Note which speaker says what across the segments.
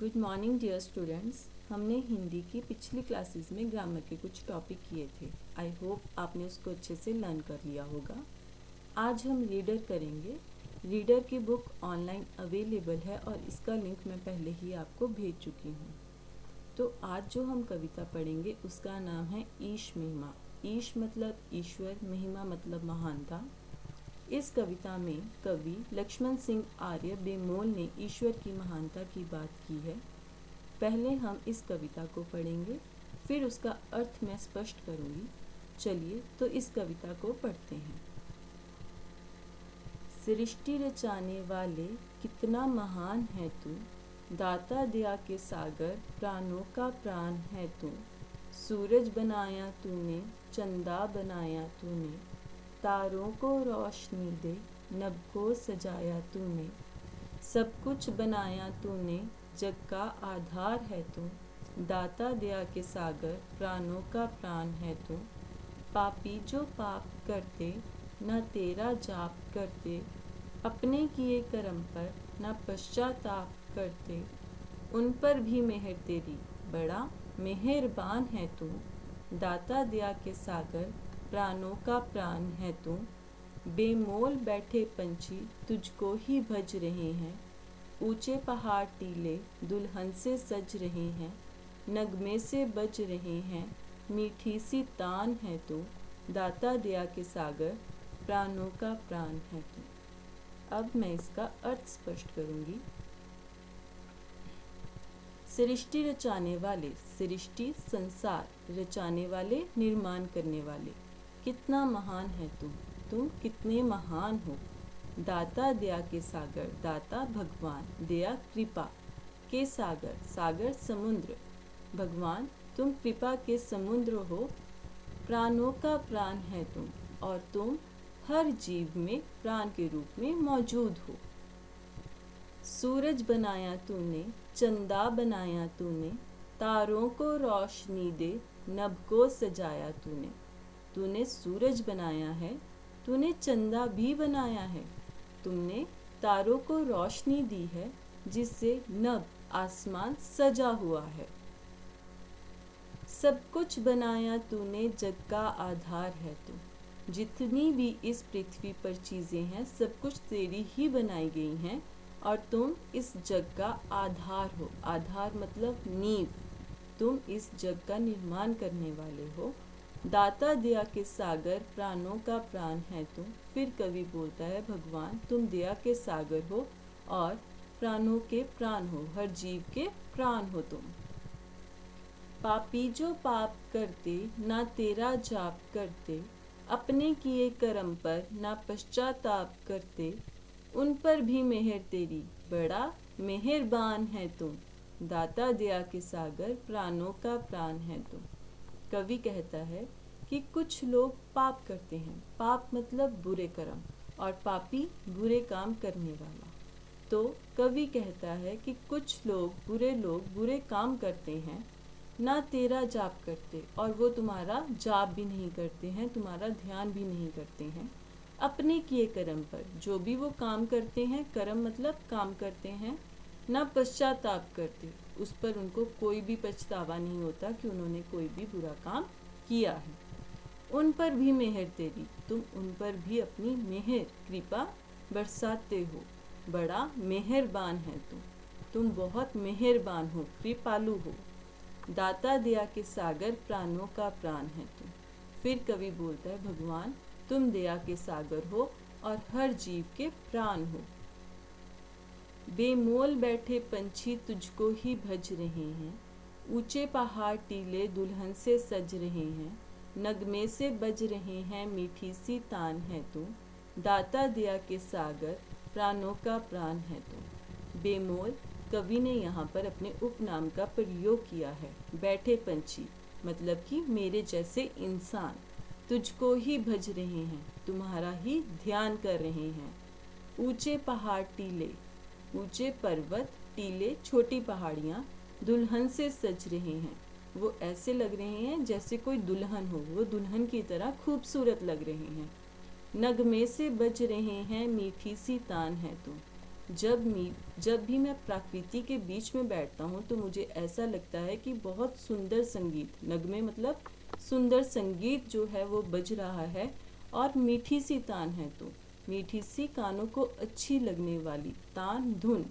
Speaker 1: Good morning dear students. हमने हिंदी की पिछली क्लासेस में ग्रामर के कुछ टॉपिक किए थे। आई होप आपने उसको अच्छे से लर्न कर लिया होगा। आज हम रीडर करेंगे। रीडर की बुक ऑनलाइन अवेलेबल है और इसका लिंक मैं पहले ही आपको भेज चुकी हूँ। तो आज जो हम कविता पढ़ेंगे उसका नाम है ईश महिमा। ईश मतलब ईश्वर, महिमा मतलब महानता। इस कविता में कवि लक्ष्मण सिंह आर्य बेमोल ने ईश्वर की महानता की बात की है। पहले हम इस कविता को पढ़ेंगे, फिर उसका अर्थ मैं स्पष्ट करूंगी। चलिए तो इस कविता को पढ़ते हैं। सृष्टि रचाने वाले कितना महान है तू, दाता दया के सागर प्राणों का प्राण है तू। सूरज बनाया तूने, चंदा बनाया तूने, तारों को रोशनी दे, नभ को सजाया तूने। सब कुछ बनाया तूने, जग का आधार है तू। दाता दया के सागर प्राणों का प्राण है तू। पापी जो पाप करते, न तेरा जाप करते, अपने किए कर्म पर न पश्चाताप करते, उन पर भी मेहर तेरी, बड़ा मेहरबान है तू। दाता दया के सागर प्राणों का प्राण है तू। बेमोल बैठे पंछी तुझको ही भज रहे हैं, ऊंचे पहाड़ टीले दुल्हन से सज रहे हैं, नगमे से बज रहे हैं, मीठी सी तान है तू। दाता दया के सागर प्राणों का प्राण है तू। अब मैं इसका अर्थ स्पष्ट करूंगी। सृष्टि रचाने वाले, सृष्टि संसार, रचाने वाले निर्माण करने वाले। कितना महान है तुम कितने महान हो। दाता दया के सागर, दाता भगवान, दया कृपा के सागर, सागर समुद्र, भगवान तुम कृपा के समुद्र हो। प्राणों का प्राण है तुम, और तुम हर जीव में प्राण के रूप में मौजूद हो। सूरज बनाया तूने, चंदा बनाया तूने, तारों को रोशनी दे, नभ को सजाया तूने। तूने सूरज बनाया है, तूने चंदा भी बनाया है, तुमने तारों को रोशनी दी है जिससे नभ आसमान सजा हुआ है। सब कुछ बनाया तूने, जग का आधार है तू। जितनी भी इस पृथ्वी पर चीज़ें हैं सब कुछ तेरी ही बनाई गई हैं और तुम इस जग का आधार हो। आधार मतलब नींव। तुम इस जग का निर्माण करने वाले हो। दाता दया के सागर प्राणों का प्राण है तुम। फिर कवि बोलता है भगवान तुम दया के सागर हो और प्राणों के प्राण हो, हर जीव के प्राण हो तुम। पापी जो पाप करते, ना तेरा जाप करते, अपने किए कर्म पर ना पश्चाताप करते, उन पर भी मेहर तेरी, बड़ा मेहरबान है तुम। दाता दया के सागर प्राणों का प्राण है तुम। कवि कहता है कि कुछ लोग पाप करते हैं। पाप मतलब बुरे कर्म, और पापी बुरे काम करने वाला। तो कवि कहता है कि कुछ लोग बुरे काम करते हैं, ना तेरा जाप करते, और वो तुम्हारा जाप भी नहीं करते हैं, तुम्हारा ध्यान भी नहीं करते हैं। अपने किए कर्म पर, जो भी वो काम करते हैं, कर्म मतलब काम करते हैं, ना पश्चाताप करते, उस पर उनको कोई भी पछतावा नहीं होता कि उन्होंने कोई भी बुरा काम किया है। उन पर भी मेहर तेरी, तुम उन पर भी अपनी मेहर कृपा बरसाते हो। बड़ा मेहरबान है तुम बहुत मेहरबान हो, कृपालु हो। दाता दया के सागर प्राणों का प्राण है तुम। फिर कवि बोलता है भगवान तुम दया के सागर हो और हर जीव के प्राण हो। बेमोल बैठे पंछी तुझको ही भज रहे हैं, ऊंचे पहाड़ टीले दुल्हन से सज रहे हैं, नगमे से बज रहे हैं, मीठी सी तान है तू। दाता दया के सागर प्राणों का प्राण है तू। बेमोल, कवि ने यहाँ पर अपने उपनाम का प्रयोग किया है। बैठे पंछी मतलब कि मेरे जैसे इंसान तुझको ही भज रहे हैं, तुम्हारा ही ध्यान कर रहे हैं। ऊंचे पहाड़ टीले, ऊंचे पर्वत, टीले छोटी पहाड़ियाँ, दुल्हन से सज रहे हैं, वो ऐसे लग रहे हैं जैसे कोई दुल्हन हो, वो दुल्हन की तरह खूबसूरत लग रहे हैं। नगमे से बज रहे हैं, मीठी सी तान है तू। जब भी मैं प्रकृति के बीच में बैठता हूँ तो मुझे ऐसा लगता है कि बहुत सुंदर संगीत, नगमे मतलब सुंदर संगीत जो है वो बज रहा है और मीठी सी तान है तुम, मीठी सी कानों को अच्छी लगने वाली तान धुन,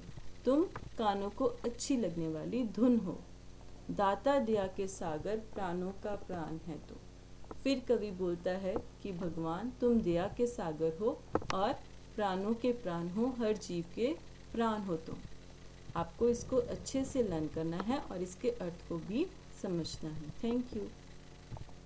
Speaker 1: तुम कानों को अच्छी लगने वाली धुन हो। दाता दया के सागर प्राणों का प्राण है तुम। फिर कवि बोलता है कि भगवान तुम दया के सागर हो और प्राणों के प्राण हो, हर जीव के प्राण हो तुम। आपको इसको अच्छे से लर्न करना है और इसके अर्थ को भी समझना है। Thank you.